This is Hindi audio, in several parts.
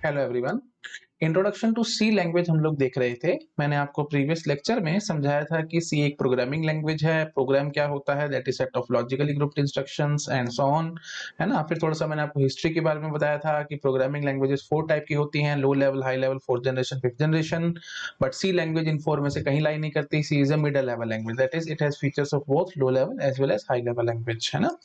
Hello everyone. Introduction to C language हम लोग देख रहे थे। मैंने आपको प्रीवियस लेक्चर में समझाया था कि सी एक प्रोग्रामिंग लैंग्वेज है। प्रोग्राम क्या होता है? That is set of logically grouped instructions and so on, है ना। फिर थोड़ा सा मैंने आपको हिस्ट्री के बारे में बताया था कि प्रोग्रामिंग लैंग्वेजेस 4 टाइप की होती हैं: low level, high level, 4th generation, 5th generation. But C language इन 4 में से कहीं लाई नहीं करती। C is a middle level language, that is it has features of both low level as well as high level language, है ना।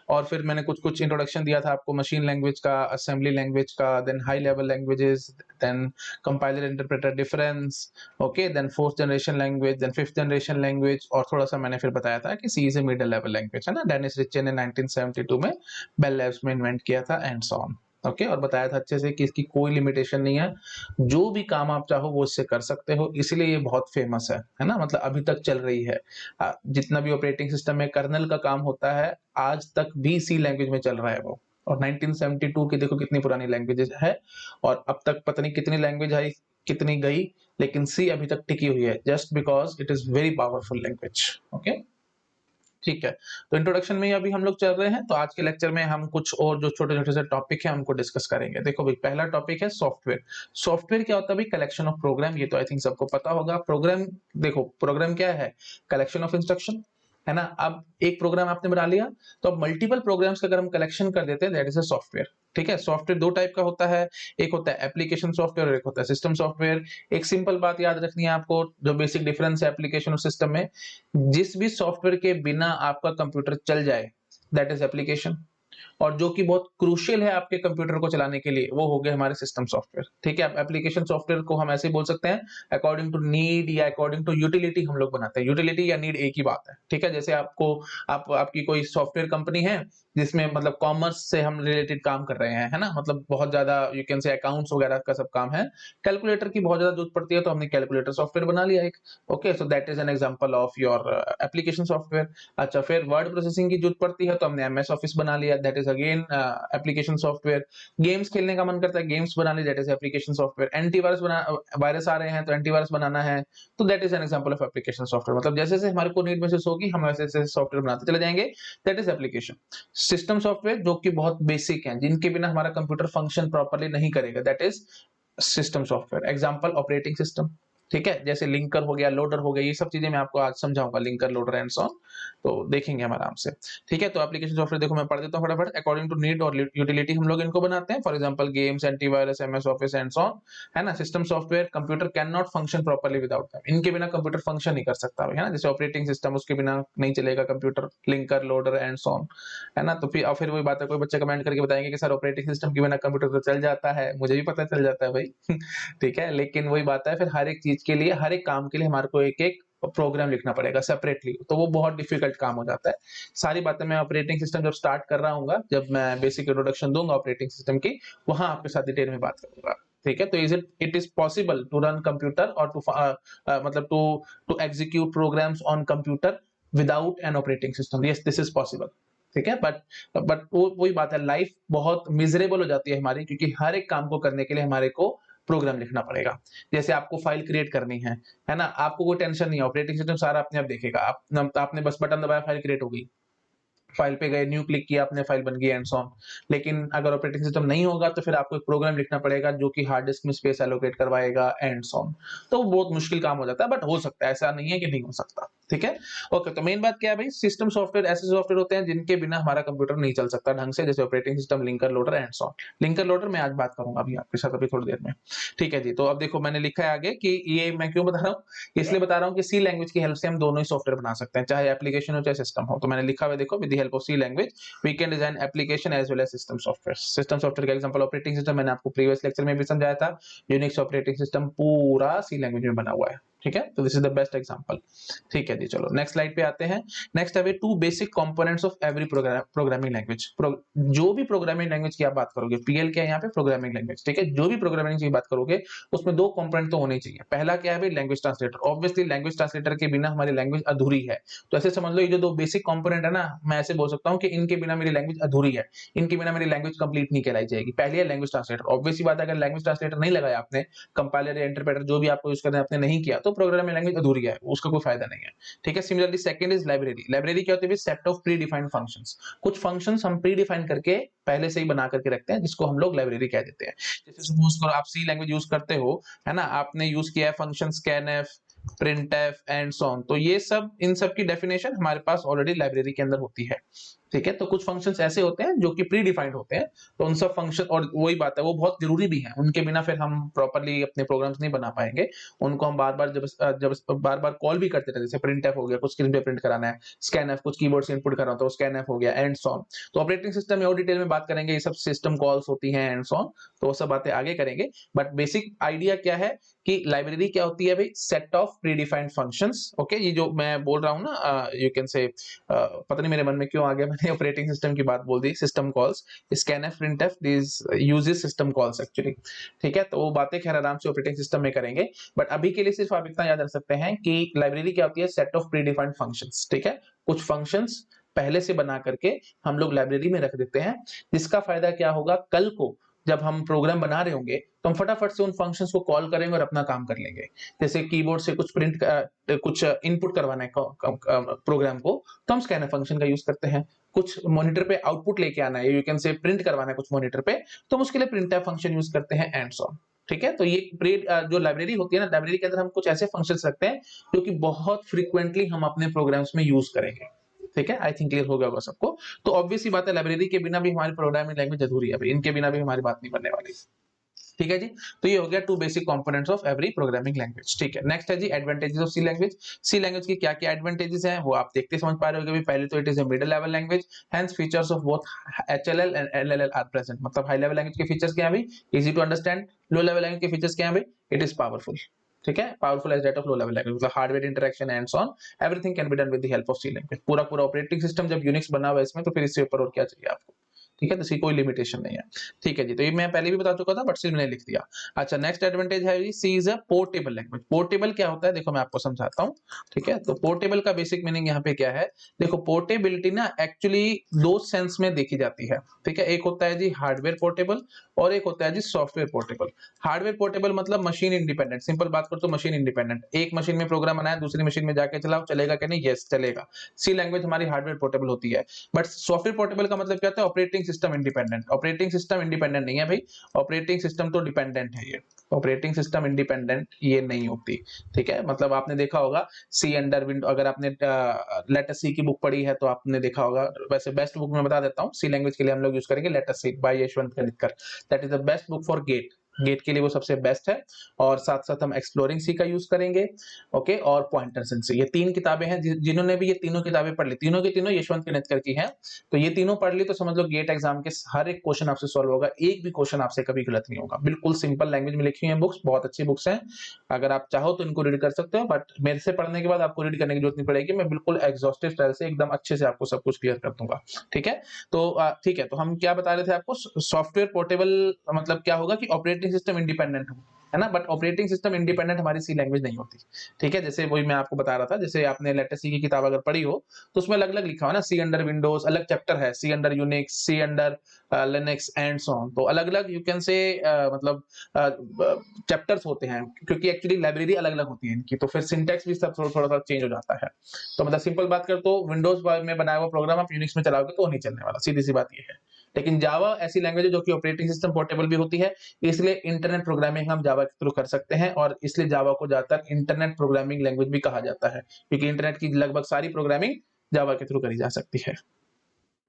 और फिर मैंने कुछ कुछ इंट्रोडक्शन दिया था आपको मशीन लैंग्वेज का, असेंबली लैंग्वेज का, then high level languages, then compiler interpreter difference, okay, then 4th generation language, then 5th generation language। और थोड़ा सा मैंने फिर बताया था कि C is a middle level language, है ना। डेनिस रिचे ने 1972 में बेल लैब्स में इन्वेंट किया था एंड सो ऑन। ओके, और बताया था अच्छे से कि इसकी कोई लिमिटेशन नहीं है, जो भी काम आप चाहो वो इससे कर सकते हो, इसलिए ये बहुत फेमस है ना। मतलब अभी तक चल रही है। जितना भी ऑपरेटिंग सिस्टम में कर्नल का काम होता है आज तक भी सी लैंग्वेज में चल रहा है वो। और 1972 की देखो कितनी पुरानी लैंग्वेज है, और अब तक पता नहीं कितनी लैंग्वेज आई, कितनी गई, लेकिन सी अभी तक टिकी हुई है, just because it is very powerful language. Okay, ठीक है। तो इंट्रोडक्शन में ही अभी हम लोग चल रहे हैं, तो आज के लेक्चर में हम कुछ और जो छोटे छोटे से टॉपिक है हमको डिस्कस करेंगे। देखो भाई, पहला टॉपिक है सॉफ्टवेयर। सॉफ्टवेयर क्या होता है भाई? Collection of program. ये तो आई थिंक सबको पता होगा। प्रोग्राम, देखो प्रोग्राम क्या है? कलेक्शन ऑफ इंस्ट्रक्शन, है ना। अब एक प्रोग्राम आपने बना लिया, तो अब मल्टीपल प्रोग्राम्स का अगर हम कलेक्शन कर देते हैं, दैट इज अ सॉफ्टवेयर। ठीक है। सॉफ्टवेयर दो टाइप का होता है, एक होता है एप्लीकेशन सॉफ्टवेयर और एक होता है सिस्टम सॉफ्टवेयर। एक सिंपल बात याद रखनी है आपको, जो बेसिक डिफरेंस है एप्लीकेशन और सिस्टम में, जिस भी सॉफ्टवेयर के बिना आपका कंप्यूटर चल जाए, दैट इज एप्लीकेशन। और जो कि बहुत क्रूशियल है आपके कंप्यूटर को चलाने के लिए, वो हो गए हमारे सिस्टम सॉफ्टवेयर। ठीक है। एप्लीकेशन सॉफ्टवेयर को हम ऐसे बोल सकते हैं, अकॉर्डिंग टू नीड या अकॉर्डिंग टू यूटिलिटी हम लोग बनाते हैं। यूटिलिटी या नीड एक ही बात है। ठीक है। जैसे आपकी कोई सॉफ्टवेयर कंपनी है जिसमें मतलब कॉमर्स से हम रिलेटेड काम कर रहे हैं, है ना। मतलब बहुत ज्यादा यू कैन से अकाउंट्स वगैरह का सब काम है, कैलकुलेटर की बहुत ज्यादा जरूरत पड़ती है, तो हमने कैलकुलेटर सॉफ्टवेयर बना लिया एक। Okay, so that is an example of your application software. अच्छा, फिर वर्ड प्रोसेसिंग की जरूरत पड़ती है, तो हमने एमएस ऑफिस बना लिया, that is again application software. Games खेलने का मन करता है, गेम्स बना ली, that is application software. Antivirus virus आ रहे हैं तो एंटीवायरस बनाना है, तो that is an example of application software. मतलब जैसे जैसे हमारे को नीड महसूस होगी हम वैसे वैसे सॉफ्टवेयर बनाते चले जाएंगे, that is application. System software जो कि बहुत बेसिक है, जिनके बिना हमारा कंप्यूटर फंक्शन प्रॉपर्ली नहीं करेगा, that is system software. Example operating system. ठीक है। जैसे लिंकर हो गया, लोडर हो गया, ये सब चीजें मैं आपको आज समझाऊंगा, linker, loader and so on, तो देखेंगे हम आराम से। ठीक है। तो एप्लीकेशन सॉफ्टवेयर देखो मैं पढ़ देता हूँ फटाफट। अकॉर्डिंग टू नीड और यूटिलिटी हम लोग इनको बनाते हैं। For example games, antivirus, MS office and so on, है ना। System software, computer can not function properly without them, इनके बिना कंप्यूटर फंक्शन नहीं कर सकता, है ना। जैसे ऑपरेटिंग सिस्टम, उसके बिना नहीं चलेगा computer. Linker, loader and so on, है ना। तो फिर वही बात है, कोई बच्चे कमेंट करके बताएंगे कि सर ऑपरेटिंग सिस्टम के बिना कंप्यूटर तो चल जाता है, मुझे भी पता चल जाता है भाई। ठीक है। लेकिन वही बात है, फिर हर एक चीज के लिए, हर एक काम के लिए हमारे को एक एक प्रोग्राम लिखना पड़ेगा सेपरेटली, तो वो बहुत डिफिकल्ट काम हो जाता है। सारी बातें मैं ऑपरेटिंग सिस्टम जब स्टार्ट कर रहा हूँ, जब मैं बेसिक इंट्रोडक्शन दूंगा ऑपरेटिंग सिस्टम की, वहां आपके साथ डिटेल में बात करूंगा। ठीक है। तो it is possible to run computer और मतलब to execute programs on computer without an operating system. Yes, this is possible. ठीक है। बट वही बात है, लाइफ बहुत मिजरेबल हो जाती है हमारी, क्योंकि हर एक काम को करने के लिए हमारे को प्रोग्राम लिखना पड़ेगा। जैसे आपको फाइल क्रिएट करनी है ना, आपको कोई टेंशन नहीं है, ऑपरेटिंग सिस्टम सारा अपने आप देखेगा। आपने बस बटन दबाया, फाइल क्रिएट हो गई, फाइल पे गए, न्यू क्लिक किया, अपने फाइल बन गई एंड सो ऑन। लेकिन अगर ऑपरेटिंग सिस्टम नहीं होगा तो फिर आपको एक प्रोग्राम लिखना पड़ेगा जो कि हार्ड डिस्क में स्पेस एलोकेट करवाएगा एंड सो ऑन। तो बहुत मुश्किल काम हो जाता है, बट हो सकता है, ऐसा नहीं है कि नहीं हो सकता। ठीक है। ओके, तो मेन बात क्या है भाई, सिस्टम सॉफ्टवेयर ऐसे सॉफ्टवेयर होते हैं जिनके बिना हमारा कंप्यूटर नहीं चल सकता ढंग से, जैसे operating system, linker, loader and so on. Linker loader मैं आज बात करूंगा अभी आपके साथ, अभी थोड़ी देर में। ठीक है जी। तो अब देखो मैंने लिखा है आगे कि ये मैं क्यों बता रहा हूँ, इसलिए बता रहा हूँ कि सी लैंग्वेज की हेल्प से हम दोनों ही सॉफ्टवेयर बना सकते हैं, चाहे एप्लीकेशन हो चाहे सिस्टम हो। तो मैंने लिखा हुआ देखो, with the help of C language we can design application as well as system software. System software का एग्जांपल ऑपरेटिंग सिस्टम, मैंने आपको प्रीवियस लेक्चर में भी समझाया था, यूनिक्स ऑपरेटिंग सिस्टम पूरा सी लैंग्वेज में बना हुआ है। ठीक है। तो this is the best example. ठीक है जी। चलो नेक्स्ट स्लाइड पे आते हैं। नेक्स्ट है two basic components of every programming language. जो भी प्रोग्रामिंग लैंग्वेज की आप बात करोगे, पीएल क्या है यहाँ पे, प्रोग्रामिंग लैंग्वेज। ठीक है। जो भी प्रोग्रामिंग की बात करोगे उसमें दो कंपोनेंट तो होने चाहिए। पहला क्या है भाई, language translator. Obviously language translator के बिना हमारी लैंग्वेज अधूरी है। तो ऐसे समझ लो, ये जो दो बेसिक कंपोनेंट है ना, मैं ऐसे बोल सकता हूँ कि इनके बिना मेरी लैंग्वेज अधूरी है, इनके बिना मेरी लैंग्वेज कंप्लीट नहीं कहलाई जाएगी। पहली है लैंग्वेज ट्रांसलेटर। ऑब्वियसली बात है, अगर लैंग्वेज ट्रांसलेटर नहीं लगाया आपने, कंपाइलर या इंटरप्रेटर जो भी आपको यूज करना है आपने नहीं किया, तो प्रोग्रामिंग लैंग्वेज अधूरी है, उसका कोई फायदा नहीं है, ठीक है। Similarly second is library. Library क्या होती है? Set of pre defined functions. कुछ फंक्शंस हम प्री डिफाइन करके पहले से ही बना करके रखते हैं, जिसको हम लोग लाइब्रेरी कह देते हैं। जैसे सपोज करो आप सी लैंग्वेज यूज करते हो, है ना, आपने यूज किया है function scanf, printf and so on, तो ये सब, इन सब की डेफिनेशन हमारे पास ऑलरेडी लाइब्रेरी के अंदर होती है, ठीक है। तो कुछ फंक्शंस ऐसे होते हैं जो कि प्री डिफाइंड होते हैं, तो उन सब फंक्शन, और वही बात है, वो बहुत जरूरी भी है, उनके बिना फिर हम प्रॉपर्ली अपने प्रोग्राम्स नहीं बना पाएंगे। उनको हम बार बार जब बार बार कॉल भी करते रहे, जैसे printf हो गया, कुछ स्क्रीन पे प्रिंट कराना है, scanf कुछ कीबोर्ड से इनपुट कराना तो scanf हो गया, एंड सो ऑन। तो ऑपरेटिंग सिस्टम में और डिटेल में बात करेंगे, ये सब सिस्टम कॉल्स होती हैं एंड सो ऑन, तो वो सब बातें आगे करेंगे। बट बेसिक आइडिया क्या है कि लाइब्रेरी क्या होती है भाई? Set of pre defined functions, okay. ये जो मैं बोल रहा हूँ ना, यू कैन से, पता नहीं मेरे मन में क्यों आ गया, मैंने ऑपरेटिंग सिस्टम की बात बोल दी। System calls, scanf, printf, these uses system calls actually, ठीक है। तो वो बातें खैर आराम से ऑपरेटिंग सिस्टम में करेंगे, बट अभी के लिए सिर्फ आप इतना याद रख सकते हैं कि लाइब्रेरी क्या होती है? Set of pre defined functions, ठीक है। कुछ फंक्शंस पहले से बना करके हम लोग लाइब्रेरी में रख देते हैं, जिसका फायदा क्या होगा? कल को जब हम प्रोग्राम बना रहे होंगे तो हम फटाफट से उन फंक्शंस को कॉल करेंगे और अपना काम कर लेंगे। जैसे कीबोर्ड से कुछ कुछ इनपुट करवाना है प्रोग्राम को, तो हम स्कैनर फंक्शन का यूज करते हैं। कुछ मॉनिटर पे आउटपुट लेके आना है, यू कैन से प्रिंट करवाना है कुछ मॉनिटर पे, तो हम उसके लिए प्रिंटफ फंक्शन यूज करते हैं, एंड सो ऑन, ठीक है। तो ये जो लाइब्रेरी होती है ना, लाइब्रेरी के अंदर हम कुछ ऐसे फंक्शंस रखते हैं जो कि बहुत फ्रीक्वेंटली हम अपने प्रोग्राम्स में यूज करेंगे, ठीक है। आई थिंक क्लियर हो गया होगा सबको। तो ऑब्वियस सी बात है, लाइब्रेरी के बिना भी हमारी प्रोग्रामिंग लैंग्वेज अधूरी है भाई, इनके बिना भी हमारी बात नहीं बनने वाली, ठीक है जी। तो ये हो गया two basic components of every programming language, ठीक है। नेक्स्ट है जी advantages of C language. C language की क्या क्या एडवांटेजेस हैं वो आप देखते समझ पा रहे होगे। पहले तो it is a middle level language, hence features of both HLL and LLL are present. मतलब हाई लेवल लैंग्वेज के फीचर्स क्या है भाई? Easy to understand. Low level language के फीचर्स क्या है भाई? इट इज पावरफुल, ठीक है। Powerful as that of low level language, मतलब hardware interaction and so on, everything can be done with the help of C language. पूरा पूरा ऑपरेटिंग सिस्टम जब यूनिक्स बना हुआ है इसमें, तो फिर इससे ऊपर और क्या चाहिए आपको, ठीक है। तो इसकी कोई लिमिटेशन नहीं है, ठीक है जी। तो ये मैं पहले भी बता चुका था, बट स्टिल मैंने लिख दिया। अच्छा, नेक्स्ट एडवांटेज है जी, C is a portable language. Portable क्या होता है देखो मैं आपको समझाता हूँ, ठीक है। तो पोर्टेबल का बेसिक मीनिंग यहाँ पे क्या है? देखो पोर्टेबिलिटी ना एक्चुअली दो सेंस में देखी जाती है, ठीक है। एक होता है जी हार्डवेयर पोर्टेबल और एक होता है जी सॉफ्टवेयर पोर्टेबल। हार्डवेयर पोर्टेबल मतलब मशीन इंडिपेंडेंट, सिंपल बात करो तो मशीन इंडिपेंडेंट। एक मशीन में प्रोग्राम बनाया, दूसरी मशीन में जाके चलाओ, चलेगा क्या? नहीं, यस चलेगा। सी लैंग्वेज हमारी हार्डवेयर पोर्टेबल होती है। बट सॉफ्टवेयर पोर्टेबल का मतलब क्या होता है? Operating system independent. Operating system independent नहीं है भाई, ऑपरेटिंग सिस्टम तो डिपेंडेंट है। ये ऑपरेटिंग सिस्टम इंडिपेंडेंट ये नहीं होती, ठीक है। मतलब आपने देखा होगा सी अंडर विंडो, अगर आपने लेटस सी की बुक पढ़ी है तो आपने देखा होगा, वैसे बेस्ट बुक मैं बता देता हूँ, सी लैंग्वेज के लिए हम लोग यूज करेंगे let us C by Yashavant Kanetkar. That is the best book for GATE, GATE के लिए वो सबसे बेस्ट है। और साथ साथ हम एक्सप्लोरिंग सी का यूज करेंगे, ओके, और पॉइंटर्स एंड सी, ये तीन किताबें हैं। जिन्होंने भी ये तीनों किताबें पढ़ ली, तीनों के तीनों यशवंत कनितकर की हैं, तो ये तीनों पढ़ ली तो समझ लो गेट एग्जाम के हर एक क्वेश्चन आपसे सॉल्व होगा, एक भी क्वेश्चन आपसे कभी गलत नहीं होगा। बिल्कुल सिंपल लैंग्वेज में लिखी हुई है बुक्स, बहुत अच्छी बुक्स हैं। अगर आप चाहो तो इनको रीड कर सकते हो, बट मेरे से पढ़ने के बाद आपको रीड करने की जरूरत नहीं पड़ेगी, मैं बिल्कुल एग्जॉस्टिव स्टाइल से एकदम अच्छे से आपको सब कुछ क्लियर कर दूंगा, ठीक है। तो ठीक है, तो हम क्या बता रहे थे आपको? सॉफ्टवेयर पोर्टेबल मतलब क्या होगा कि ऑपरेटिंग सिस्टम इंडिपेंडेंट हो, है ना। बट ऑपरेटिंग सिस्टम इंडिपेंडेंट हमारी सी लैंग्वेज नहीं होती, ठीक है। जैसे वही मैं आपको बता रहा था, जैसे आपने लेटेस्ट सी की किताब अगर पढ़ी हो तो उसमें अलग अलग लिखा हो ना, सी अंडर विंडोज अलग चैप्टर है, C under Unix, C under Linux and so on, तो अलग अलग यू कैन से मतलब चैप्टर्स होते हैं, क्योंकि एक्चुअली लाइब्रेरी अलग अलग होती है इनकी, तो फिर सिंटेक्स भी सब थोड़ा थोड़ा सा चेंज हो जाता है। तो मतलब सिंपल बात कर तो विंडोज में बनाया हुआ प्रोग्राम आप यूनिक्स में चलाओगे तो नहीं चलने वाला, सीधी सी बात ये है। लेकिन जावा ऐसी लैंग्वेज है जो कि ऑपरेटिंग सिस्टम पोर्टेबल भी होती है, इसलिए इंटरनेट प्रोग्रामिंग हम जावा के थ्रू कर सकते हैं, और इसलिए जावा को ज्यादातर इंटरनेट प्रोग्रामिंग लैंग्वेज भी कहा जाता है, क्योंकि इंटरनेट की लगभग सारी प्रोग्रामिंग जावा के थ्रू करी जा सकती है,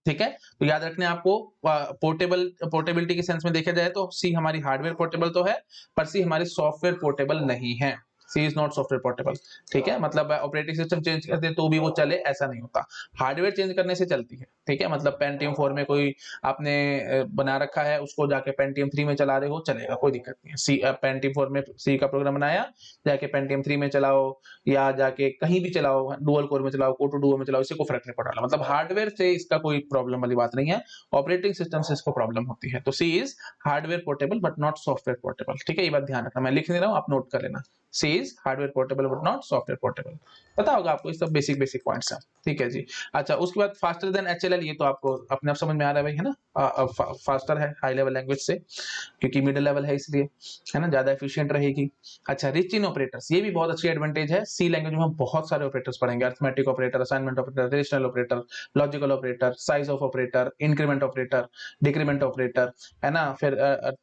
ठीक है। तो याद रखने आपको, पोर्टेबिलिटी के सेंस में देखा जाए तो सी हमारी हार्डवेयर पोर्टेबल तो है, पर सी हमारी सॉफ्टवेयर पोर्टेबल नहीं है। सी इज नॉट सॉफ्टवेयर पोर्टेबल, ठीक है। मतलब ऑपरेटिंग सिस्टम चेंज कर दे तो भी वो चले, ऐसा नहीं होता। हार्डवेयर चेंज करने से चलती है, ठीक है। मतलब पेंटियम 4 में कोई आपने बना रखा है, उसको जाके पेंटियम 3 में चला रहे हो, चलेगा, कोई दिक्कत नहीं है। सी पेंटियम 4 में सी का प्रोग्राम बनाया, जाके पेंटियम 3 में चलाओ, या जाके कहीं भी चलाओ, डुअल कोर में चलाओ, कोर डुओ में चलाओ, इससे कोई फर्क नहीं पड़ रहा। मतलब हार्डवेयर से इसका कोई प्रॉब्लम वाली बात नहीं है, ऑपरेटिंग सिस्टम से इसको प्रॉब्लम होती है। तो C is hardware portable but not software portable, ठीक है। ये बात ध्यान रखना, मैं लिख नहीं रहा हूं, आप नोट कर लेना। C is hardware portable but not software portable. पता होगा आपको, ये सब बेसिक बेसिक पॉइंट्स हैं, ठीक है जी। अच्छा, उसके बाद फास्टर देन HLL, ये तो आपको अपने आप समझ में आ रहा है भाई, है ना। फास्टर है हाई लेवल लैंग्वेज से, क्योंकि मिडिल लेवल है इसलिए, है ना, ज्यादा एफिशिएंट रहेगी। अच्छा, रिच इन ऑपरेटर्स, ये भी बहुत अच्छी एडवांटेज है। सी लैंग्वेज में हम बहुत सारे ऑपरेटर्स पढ़ेंगे, arithmetic operator, assignment operator, relational operator, logical operator, size of operator, increment operator, decrement operator, है ना, फिर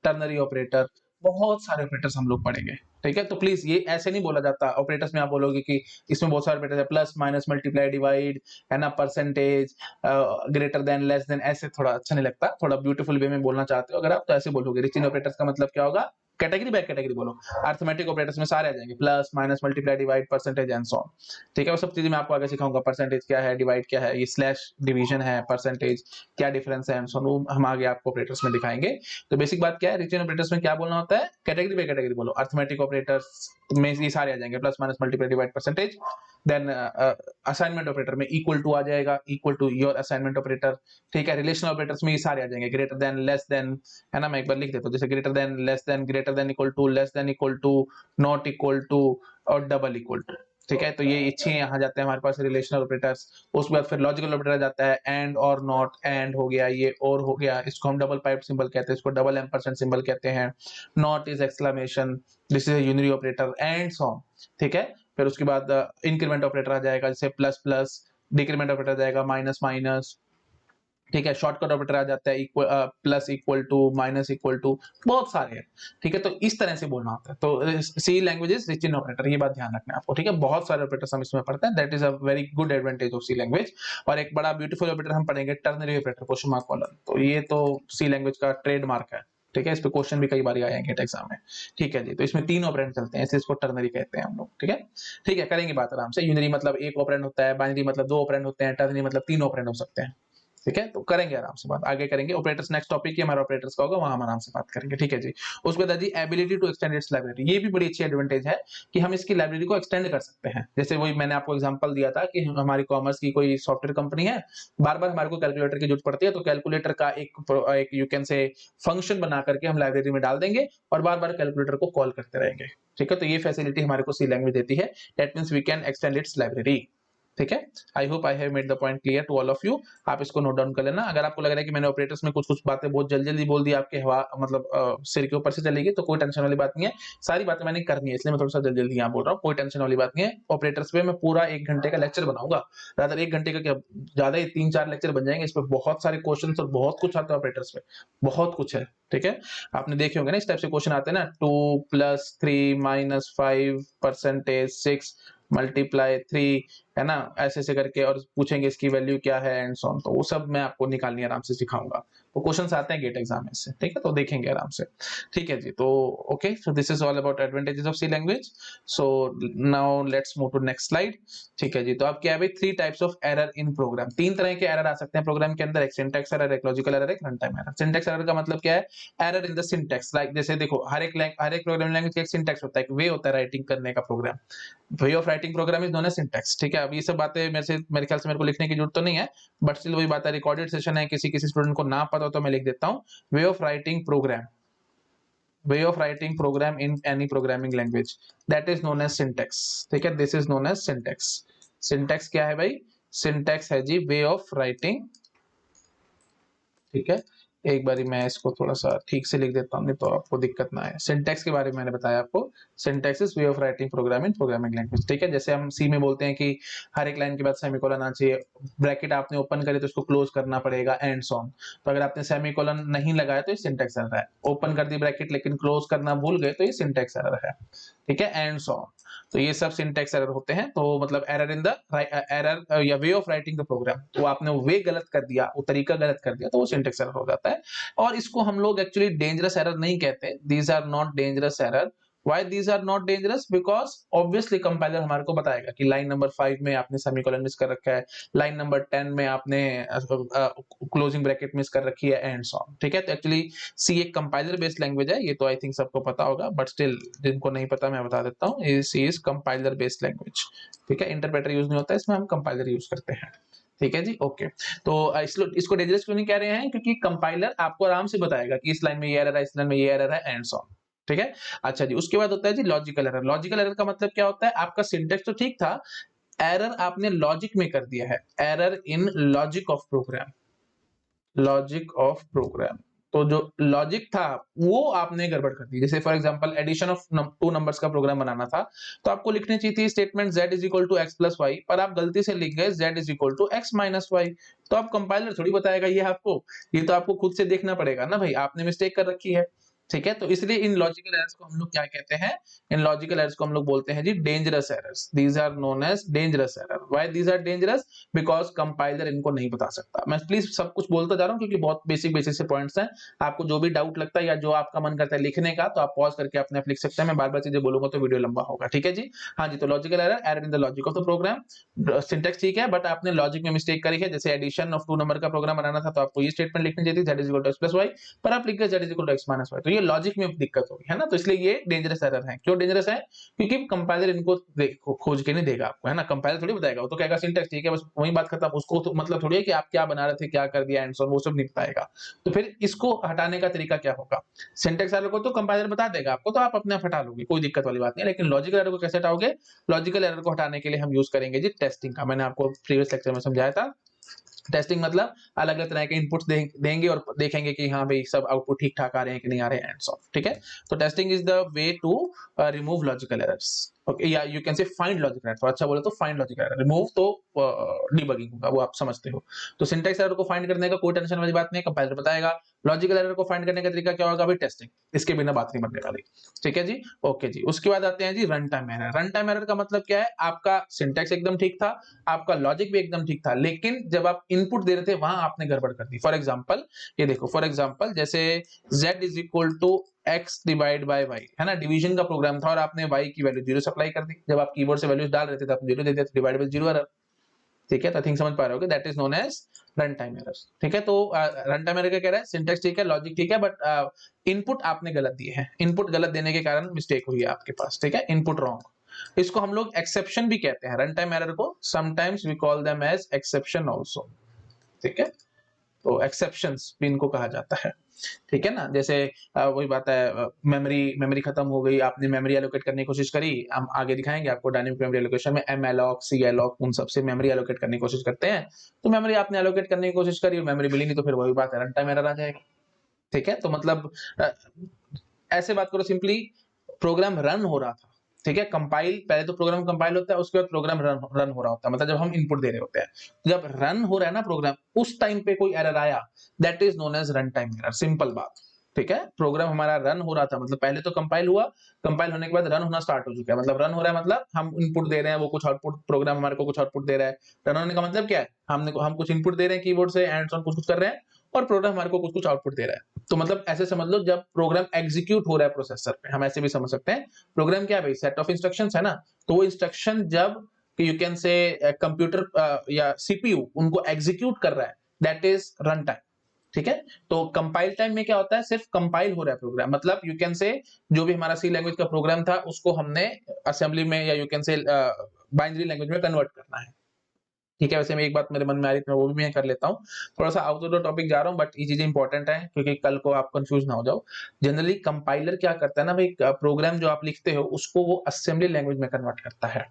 टर्नरी ऑपरेटर, बहुत सारे ऑपरेटर्स हम लोग पढ़ेंगे, ठीक है। तो प्लीज ये ऐसे नहीं बोला जाता ऑपरेटर्स में, आप बोलोगे कि इसमें बहुत सारे ऑपरेटर्स है, प्लस माइनस मल्टीप्लाई डिवाइड, है ना, percentage, greater than less then, ऐसे थोड़ा अच्छा नहीं लगता। थोड़ा ब्यूटीफुल वे में बोलना चाहते हो अगर आप, तो ऐसे बोलोगे। रिच इन ऑपरेटर्स का मतलब क्या होगा, कैटेगरी बाय कैटेगरी बोलो। अरिथमेटिक ऑपरेटर्स में सारे आ जाएंगे, plus minus multiply divide percentage and so on, ठीक है। वो सब चीजें मैं आपको आगे सिखाऊंगा, परसेंटेज क्या है, डिवाइड क्या है, ये स्लैश डिवीजन है, परसेंटेज क्या डिफरेंस है एंड सो ऑन, हम आगे आपको ऑपरेटर्स में दिखाएंगे। तो बेसिक बात क्या है, रिच इन ऑपरेटर्स में क्या बोलना होता है, कैटेगरी बाय कैटेगरी बोलो। अरिथमेटिक ऑपरेटर्स में ये सारे आ जाएंगे, plus minus multiply divide percentage. Then assignment operator में इक्वल टू आ जाएगा, equal to your assignment operator, ठीक है। रिलेशनल ऑपरेटर्स में ये सारे आ जाएंगे, ग्रेटर देन, लेस देन, है ना। मैं एक बार लिख देता हूँ, जैसे greater than, less than, greater than equal to, less than equal to, not equal to और डबल इक्वल टू, ठीक है। तो ये 6 यहाँ जाते हैं हमारे पास रिलेशनल ऑपरेटर्स। उसके बाद फिर लॉजिकल ऑपरेटर जाता है, एंड और नॉट, एंड हो गया, ये और हो गया, इसको हम डबल पाइप सिंबल कहते हैं, इसको डबल एम्परसेंड सिंबल कहते हैं। Not is exclamation, this is unary operator and so on, ठीक है। फिर उसके बाद इंक्रीमेंट ऑपरेटर आ जाएगा, जैसे प्लस प्लस, डिक्रीमेंट ऑपरेटर जाएगा माइनस माइनस, ठीक है। शॉर्टकट ऑपरेटर आ जाता है, equal, plus equal to, minus equal to, बहुत सारे हैं, ठीक है। तो इस तरह से बोलना होता है। तो C language is rich in operator, ये बात ध्यान रखना है आपको, ठीक है। बहुत सारे ऑपरेटर्स हम इसमें पढ़ते हैं, that is a very good advantage of C language. और एक बड़ा ब्यूटीफुल ऑपरेटर हम पढ़ेंगे, ternary operator, question mark colon. तो ये तो सी लैंग्वेज का ट्रेडमार्क है, ठीक है। इस पे क्वेश्चन भी कई बार आएंगे गेट एग्जाम में, ठीक है जी। तो इसमें 3 ऑपरेंड चलते हैं, इसलिए इसको टर्नरी कहते हैं हम लोग, ठीक है। ठीक है, करेंगे बात आराम से। यूनरी मतलब 1 ऑपरेंड होता है, बाइनरी मतलब 2 ऑपरेंड होते हैं, टर्नरी मतलब 3 ऑपरेंड हो सकते हैं, ठीक है। तो करेंगे आराम से बात, आगे करेंगे। ऑपरेटर्स नेक्स्ट टॉपिक ही हमारा ऑपरेटर्स का होगा, वहां हम आराम से बात करेंगे, ठीक है जी। उसके बाद जी ability to extend its library, ये भी बड़ी अच्छी एडवांटेज है कि हम इसकी लाइब्रेरी को एक्सटेंड कर सकते हैं। जैसे वही मैंने आपको एग्जांपल दिया था कि हमारी कॉमर्स की कोई सॉफ्टवेयर कंपनी है, बार बार हमारे को कैलकुलेटर की जरूरत पड़ती है, तो कैलकुलेटर का एक यू कैन से फंक्शन बना करके हम लाइब्रेरी में डाल देंगे और बार बार कैलकुलेटर को कॉल करते रहेंगे, ठीक है। तो ये फैसिलिटी हमारे को सी लैंग्वेज देती है, that means we can extend its library, ठीक है। I hope I have made the point clear to all of you. आप इसको नोट डाउन कर लेना। अगर आपको लग रहा है कि मैंने ऑपरेटर्स में कुछ कुछ बातें बहुत जल्दी जल्दी बोल दी, आपके हवा मतलब सिर के ऊपर से चलेगी, तो कोई टेंशन वाली बात नहीं है। सारी बातें मैंने करनी है, इसलिए मैं थोड़ा सा जल्दी जल्दी यहाँ बोल रहा हूँ, कोई टेंशन वाली बात नहीं है। ऑपरेटर्स पे मैं पूरा 1 घंटे का लेक्चर बनाऊंगा, रादर 1 घंटे का क्या, ज्यादा ही 3-4 लेक्चर बन जाएंगे। इस पे बहुत सारे क्वेश्चन और बहुत कुछ आता है ऑपरेटर्स पे, बहुत कुछ है, ठीक है। आपने देखे होंगे ना, इस टाइप से क्वेश्चन आते हैं ना, 2 + 3 - 5 परसेंटेज 6 मल्टीप्लाई 3, है ना, ऐसे ऐसे करके, और पूछेंगे इसकी वैल्यू क्या है एंड सो ऑन। तो वो सब मैं आपको निकालनी आराम से सिखाऊंगा। वो क्वेश्चंस आते हैं गेट एग्जाम में से, ठीक है। तो देखेंगे आराम से, ठीक है जी। तो okay, so this is all about advantages of C language. So now let's move to next slide, ठीक है जी। तो अब क्या है भाई, 3 types of error in program, 3 तरह के एरर आ सकते हैं प्रोग्राम के अंदर, एक सिंटैक्स एरर, एक लॉजिकल एरर, एक run time error. Syntax error का मतलब क्या है, error in the syntax, like जैसे देखो हर एक प्रोग्रामिंग लैंग्वेज का एक सिंटैक्स होता है, एक वे होता है राइटिंग करने का program, way of writing program is known as syntax, ठीक है। अब ये सब बातें मेरे ख्याल से मेरे को लिखने की जरूरत तो नहीं है, बट स्टिल वही बात है, रिकॉर्डेड सेशन है, किसी किसी स्टूडेंट को ना पता हो तो मैं लिख देता हूं, way of writing program, way of writing program in any programming language, that is known as syntax, ठीक है। This is known as syntax. Syntax क्या है भाई, सिंटैक्स है जी वे ऑफ राइटिंग, ठीक है। एक बारी मैं इसको थोड़ा सा ठीक से लिख देता हूँ, नहीं तो आपको दिक्कत ना आए। सिंटैक्स के बारे में मैंने बताया आपको, syntax is way of writing program in programming language, ठीक है। जैसे हम सी में बोलते हैं कि हर एक लाइन के बाद सेमीकोलन आना चाहिए, ब्रैकेट आपने ओपन करे तो उसको क्लोज करना पड़ेगा एंड सो ऑन। तो अगर आपने सेमीकोलन नहीं लगाया तो ये सिंटैक्स एरर है, ओपन कर दी ब्रैकेट लेकिन क्लोज करना भूल गए तो ये सिंटैक्स एरर है, ठीक है, एंड सो ऑन। तो ये सब सिंटैक्स एरर होते हैं। तो मतलब एरर इन द एरर या way of writing the program, तो आपने वे गलत कर दिया, वो तरीका गलत कर दिया, तो वो सिंटैक्स एरर हो जाता है। और इसको हम लोग एक्चुअली डेंजरस एरर नहीं कहते, these are not dangerous error. Why these are not dangerous, because obviously compiler हमारे को बताएगा कि लाइन नंबर 5 में आपने सेमीकोलन मिस कर रखा है, लाइन नंबर 10 में आपने क्लोजिंग ब्रैकेट मिस कर रखी है एंड सो ऑन, ठीक है। तो एक्चुअली सी एक कंपाइलर बेस्ड लैंग्वेज है, ये तो आई थिंक सबको पता होगा, बट स्टिल जिनको नहीं पता मैं बता देता हूँ, सी इज कंपाइलर बेस्ड लैंग्वेज, ठीक है। इंटरप्रेटर यूज नहीं होता, इसमें हम कंपाइलर यूज करते हैं, ठीक है जी, ओके। तो इसको डेंजरस क्यों नहीं कह रहे हैं, क्योंकि कंपाइलर आपको आराम से बताएगा कि इस लाइन में ये एरर है, इस लाइन में ये एरर है एंड सो ऑन, ठीक है। अच्छा जी, उसके बाद होता है जी लॉजिकल एरर। लॉजिकल एरर का मतलब क्या होता है, आपका सिंटेक्स तो ठीक था, एरर आपने लॉजिक में कर दिया है, error in logic of program, logic of program. तो जो लॉजिक था वो आपने गड़बड़ कर दी। जैसे for example addition of two numbers का प्रोग्राम बनाना था, तो आपको लिखनी चाहिए थी statement z is equal to x plus y, पर आप गलती से लिख गए z is equal to x minus y. तो आप कंपाइलर थोड़ी बताएगा ये आपको, ये तो आपको खुद से देखना पड़ेगा ना भाई, आपने मिस्टेक कर रखी है। ठीक है, तो इसलिए इन लॉजिकल एरर्स को हम लोग क्या कहते हैं, इन लॉजिकल एरर्स को हम लोग बोलते हैं जी dangerous errors. These are known as dangerous error. Why these are dangerous? Because compiler इनको नहीं बता सकता। मैं प्लीज सब कुछ बोलता जा रहा हूँ क्योंकि बहुत बेसिक बेसिक से पॉइंट्स हैं। आपको जो भी डाउट लगता है या जो आपका मन करता है लिखने का, तो आप पॉज करके अपने आप लिख सकते हैं। मैं बार बार चीजें बोलूंगा तो वीडियो लंबा होगा। ठीक है जी। हाँ जी, तो logical error, error in the logic of the program. Syntax ठीक है, बट आपने लॉजिक में मिस्टेक करी है। जैसे एडिशन ऑफ टू नंबर का प्रोग्राम बनाना था, तो आपको ये स्टेटमेंट लिखनी चाहिए थी z is equal to x plus y, पर आप लिख गए z is equal to x minus y. तो ये लॉजिक में दिक्कत होगी, है ना। तो इसलिए ये डेंजरस एरर है। क्यों डेंजरस है? क्योंकि कंपाइलर इनको खोज के नहीं देगा आपको, है ना। कंपाइलर थोड़ी बताएगा, वो तो कहेगा सिंटेक्स ठीक है, बस वही बात खत्म। उसको तो मतलब थोड़ी है कि आप क्या बना रहे थे, क्या कर दिया एंड सो, वो सब नहीं बताएगा। तो फिर इसको हटाने का तरीका क्या होगा? सिंटेक्स एरर को तो कंपाइलर बता देगा आपको, तो आप अपने आप हटा लोगे, कोई दिक्कत वाली बात नहीं है। लेकिन लॉजिकल एरर को कैसे हटाओगे? लॉजिकल एरर को हटाने के लिए हम यूज करेंगे जी टेस्टिंग का। मैंने आपको प्रीवियस लेक्चर में समझाया था। टेस्टिंग मतलब अलग अलग तरह के इनपुट्स देंगे और देखेंगे कि हाँ भाई सब आउटपुट ठीक ठाक आ रहे हैं कि नहीं आ रहे हैं एंड सो। ठीक है, तो testing is the way to remove logical errors. Okay, या you can say find logical error. अच्छा बोले तो फाइंड लॉजिकल एरर, रिमूव तो डिबगिंग होगा, वो आप समझते हो। तो सिंटेक्स एरर को फाइंड करने का कोई टेंशन वाली बात नहीं, कंपाइलर बताएगा। लॉजिकल एरर को फाइंड करने का तरीका क्या होगा भाई? टेस्टिंग। इसके बिना बात नहीं बनने वाली। ठीक है जी, ओके जी। उसके बाद आते हैं जी run time error. Run time error का मतलब क्या है? आपका सिंटेक्स एकदम ठीक था, आपका लॉजिक भी एकदम ठीक था, लेकिन जब आप इनपुट दे रहे थे वहां आपने गड़बड़ कर दी। फॉर एग्जांपल ये देखो, फॉर एग्जांपल जैसे z is equal to x divide by y, है ना। डिवीजन का प्रोग्राम था और आपने y की वैल्यू 0 सप्लाई कर दी। जब आप कीबोर्ड से वैल्यूज डाल रहे थे तो आपने 0 दे दिया, डिवाइड बाय 0 एरर। ठीक है, तो थिंक समझ पा रहे हो, that is known as run time error. ठीक है, तो रन टाइम एरर क्या कह रहा है? सिंटेक्स ठीक है, लॉजिक ठीक है, बट इनपुट आपने गलत दिए हैं। इनपुट गलत देने के कारण मिस्टेक हुई है आपके पास। ठीक है, इनपुट रॉन्ग। इसको हम लोग एक्सेप्शन भी कहते हैं, रन टाइम एरर को sometimes we call them as exception also. ठीक है, तो एक्सेप्शंस भी इनको कहा जाता है। ठीक है ना, जैसे वही बात है, मेमोरी मेमोरी खत्म हो गई, आपने मेमोरी एलोकेट करने की कोशिश करी। हम आगे दिखाएंगे आपको डायनेमिक मेमोरी एलोकेशन में एम एलॉक, सी एलॉक, उन सबसे मेमोरी एलोकेट करने की कोशिश करते हैं। तो मेमोरी आपने एलोकेट करने की कोशिश करी और मेमोरी मिली नहीं, तो फिर वही बात है, रन टाइम एरर आ जाएगा। ठीक है, तो मतलब ऐसे बात करो सिंपली, प्रोग्राम रन हो रहा था। ठीक है, कंपाइल, पहले तो प्रोग्राम कंपाइल होता है, उसके बाद प्रोग्राम रन हो रहा होता है, मतलब जब हम इनपुट दे रहे होते हैं। जब रन हो रहा है ना प्रोग्राम, उस टाइम पे कोई एरर आया, that is known as run time error. Simple बात। ठीक है, प्रोग्राम हमारा रन हो रहा था, मतलब पहले तो कंपाइल हुआ, कंपाइल होने के बाद रन होना स्टार्ट हो चुका है। मतलब रन हो रहा है मतलब हम इनपुट दे रहे हैं, वो कुछ आउटपुट, प्रोग्राम हमारे को कुछ आउटपुट दे रहा है। रन होने का मतलब क्या है? हम कुछ इनपुट दे रहे हैं कीबोर्ड से एंड कुछ कुछ कर रहे हैं, और प्रोग्राम हमारे को कुछ कुछ आउटपुट दे रहा है। तो मतलब ऐसे समझ लो, जब प्रोग्राम एग्जीक्यूट हो रहा है प्रोसेसर पे, हम ऐसे भी समझ सकते हैं। प्रोग्राम क्या है भाई? सेट ऑफ इंस्ट्रक्शंस है ना। तो वो इंस्ट्रक्शन जब यू कैन से कंप्यूटर या सीपीयू उनको एग्जीक्यूट कर रहा है, दैट इज रन टाइम। ठीक है, तो कंपाइल टाइम में क्या होता है? सिर्फ कंपाइल हो रहा है प्रोग्राम, मतलब यू कैन से जो भी हमारा सी लैंग्वेज का प्रोग्राम था उसको हमने असेंबली में या यू कैन से बाइनरी लैंग्वेज में कन्वर्ट करना है। ठीक है, वैसे मैं एक बात मेरे मन में आ रही थी, मैं वो भी मैं कर लेता हूँ। थोड़ा सा आउट ऑफ द टॉपिक जा रहा हूँ, बट ये चीजें इंपॉर्टेंट है क्योंकि कल को आप कंफ्यूज ना हो जाओ। जनरली कंपाइलर क्या करता है ना भाई, प्रोग्राम जो आप लिखते हो उसको वो असेंबली लैंग्वेज में कन्वर्ट करता है,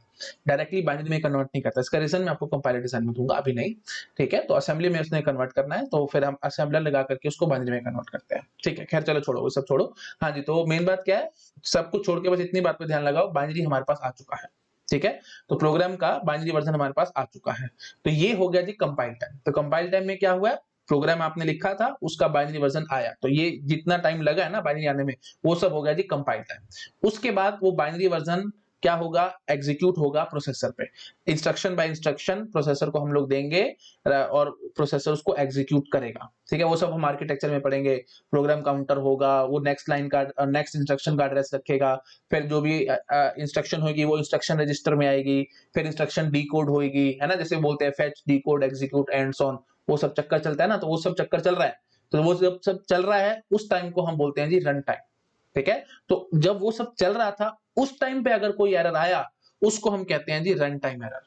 डायरेक्टली बाइनरी में कन्वर्ट नहीं करता। इसका रीजन मैं आपको कंपाइलर डिजाइन में दूंगा, अभी नहीं। ठीक है, तो असेंबली में उसने कन्वर्ट करना है, तो फिर हम असेंबलर लगा करके उसको बाइनरी में कन्वर्ट करते हैं। ठीक है, खैर चलो छोड़ो, वो सब छोड़ो। हाँ जी, तो मेन बात क्या है, सब कुछ छोड़ के बस इतनी बात पे ध्यान लगाओ, बाइनरी हमारे पास आ चुका है। ठीक है, तो प्रोग्राम का बाइनरी वर्जन हमारे पास आ चुका है। तो ये हो गया जी कंपाइल टाइम। तो कंपाइल टाइम में क्या हुआ? प्रोग्राम आपने लिखा था, उसका बाइनरी वर्जन आया, तो ये जितना टाइम लगा है ना बाइनरी आने में, वो सब हो गया जी कंपाइल टाइम। उसके बाद वो बाइनरी वर्जन क्या होगा? एग्जीक्यूट होगा प्रोसेसर पे। इंस्ट्रक्शन बाय इंस्ट्रक्शन प्रोसेसर को हम लोग देंगे और प्रोसेसर उसको एग्जीक्यूट करेगा। ठीक है, वो सब हम आर्किटेक्चर में पढ़ेंगे। प्रोग्राम काउंटर होगा, वो नेक्स्ट लाइन का, नेक्स्ट इंस्ट्रक्शन का एड्रेस रखेगा। फिर जो भी इंस्ट्रक्शन होगी वो इंस्ट्रक्शन रजिस्टर में आएगी। फिर इंस्ट्रक्शन डी कोड होगी, है ना, जैसे बोलते हैं fetch, D code, execute and so on. वो सब चक्कर चलता है ना, तो वो सब चक्कर चल रहा है। तो वो जब सब चल रहा है उस टाइम को हम बोलते हैं जी रन टाइम। ठीक है, तो जब वो सब चल रहा था उस टाइम पे अगर कोई एरर आया, उसको हम कहते हैं जी रन टाइम एरर।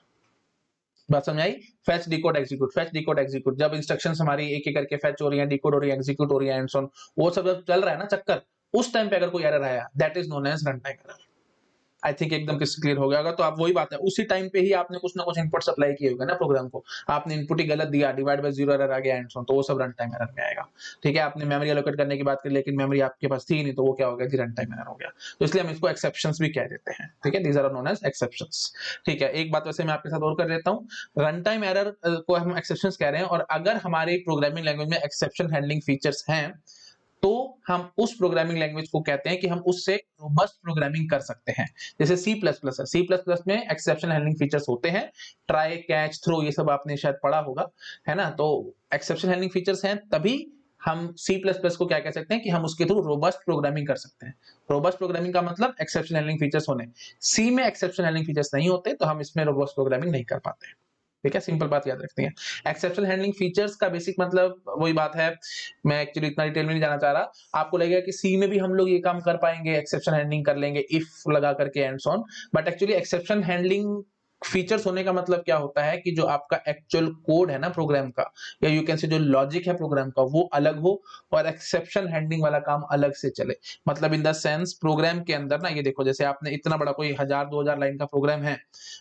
बात समझ आई? Fetch, decode, execute, fetch, decode, execute, जब इंस्ट्रक्शंस हमारी एक एक करके फेच हो रही हैं, डिकोड हो रही है, एग्जीक्यूट हो रही है एंड सो ऑन, वो सब जब चल रहा है ना चक्कर, उस टाइम पे अगर कोई एरर आया, that is known as run time error. I think एकदम क्लियर हो गया होगा। तो आप वही बात है, उसी टाइम पे ही आपने कुछ ना कुछ इनपुट सप्लाई किए होंगे ना प्रोग्राम को, आपने इनपुट ही गलत दिया, डिवाइड बाय जीरो एरर आ गया एंड सो ऑन, तो वो सब रन टाइम एरर में आएगा। ठीक है, आपने मेमोरी एलोकेट करने की बात करी लेकिन मेमोरी आपके पास थी नहीं, तो वो क्या हो गया जी, रन टाइम एरर हो गया। तो इसलिए हम इसको एक्सेप्शंस भी कह देते हैं। ठीक है, these are known as exceptions. ठीक है, एक बात वैसे मैं आपके साथ और कर देता हूँ, रन टाइम एरर को हम एक्सेप्शंस कह रहे हैं, और अगर हमारे प्रोग्रामिंग लैंग्वेज में एक्सेप्शन हैंडलिंग फीचर्स हैं तो हम उस प्रोग्रामिंग लैंग्वेज को कहते हैं कि हम उससे रोबस्ट प्रोग्रामिंग कर सकते हैं। जैसे सी प्लस प्लस है, सी प्लस प्लस में एक्सेप्शन हैंडलिंग फीचर्स होते हैं, ट्राई, कैच, थ्रो, ये सब आपने शायद पढ़ा होगा, है ना। तो एक्सेप्शन हैंडलिंग फीचर्स हैं, तभी हम सी प्लस प्लस को क्या कह सकते हैं कि हम उसके थ्रू रोबस्ट प्रोग्रामिंग कर सकते हैं। रोबस्ट प्रोग्रामिंग का मतलब एक्सेप्शन हैंडलिंग फीचर्स होने। सी में एक्सेप्शन हैंडलिंग फीचर्स नहीं होते, तो हम इसमें रोबस्ट प्रोग्रामिंग नहीं कर पाते। ठीक है, सिंपल बात याद रखते हैं। एक्सेप्शन हैंडलिंग फीचर्स का बेसिक मतलब वही बात है, मैं एक्चुअली इतना डिटेल में नहीं जाना चाह रहा। आपको लगेगा कि सी में भी हम लोग ये काम कर पाएंगे, एक्सेप्शन हैंडलिंग कर लेंगे इफ लगा करके and so on, but actually exception handling features होने का मतलब क्या होता है कि जो आपका एक्चुअल कोड है ना प्रोग्राम का, या यू कैन से जो लॉजिक है प्रोग्राम का, वो अलग हो और एक्सेप्शन हैंडलिंग वाला काम अलग से चले। मतलब इन द सेंस प्रोग्राम के अंदर ना, ये देखो जैसे आपने इतना बड़ा कोई 1000-2000 लाइन का प्रोग्राम है,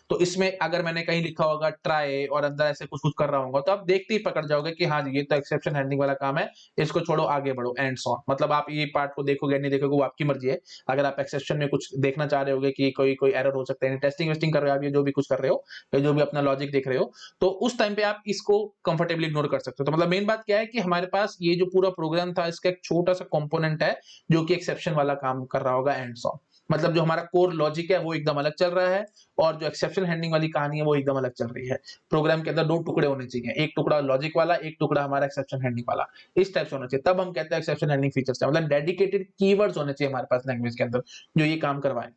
तो इसमें अगर मैंने कहीं लिखा होगा ट्राई और अंदर ऐसे कुछ कुछ कर रहा होगा, तो आप देखते ही पकड़ जाओगे कि हाँ जी, ये तो एक्सेप्शन हैंडलिंग वाला काम है, इसको छोड़ो आगे बढ़ो एंड सो ऑन। मतलब आप ये पार्ट को देखोगे नहीं देखोगे वो आपकी मर्जी है। अगर आप एक्सेप्शन में कुछ देखना चाह रहे होगे कि कोई कोई एरर हो सकता है, टेस्टिंग वेस्टिंग कर रहे हो आप, ये जो भी कुछ कर रहे हो या जो भी अपना लॉजिक देख रहे हो, तो उस टाइम पे आप इसको कंफर्टेबली इग्नोर कर सकते हो। तो मतलब मेन बात क्या है कि हमारे पास ये जो पूरा प्रोग्राम था, इसका एक छोटा सा कंपोनेंट है जो कि एक्सेप्शन वाला काम कर रहा होगा एंड सो ऑन। मतलब जो हमारा कोर लॉजिक है वो एकदम अलग चल रहा है, और जो एक्सेप्शन हैंडलिंग वाली कहानी है वो एकदम अलग चल रही है। प्रोग्राम के अंदर दो टुकड़े होने चाहिए, एक टुकड़ा लॉजिक वाला, एक टुकड़ा हमारा एक्सेप्शन हैंडलिंग वाला। इस टाइप से होना चाहिए, तब हम कहते हैं एक्सेप्शन हैंडलिंग फीचर्स है। मतलब डेडिकेटेड कीवर्ड्स होने चाहिए हमारे पास लैंग्वेज के अंदर जो ये काम करवाएं।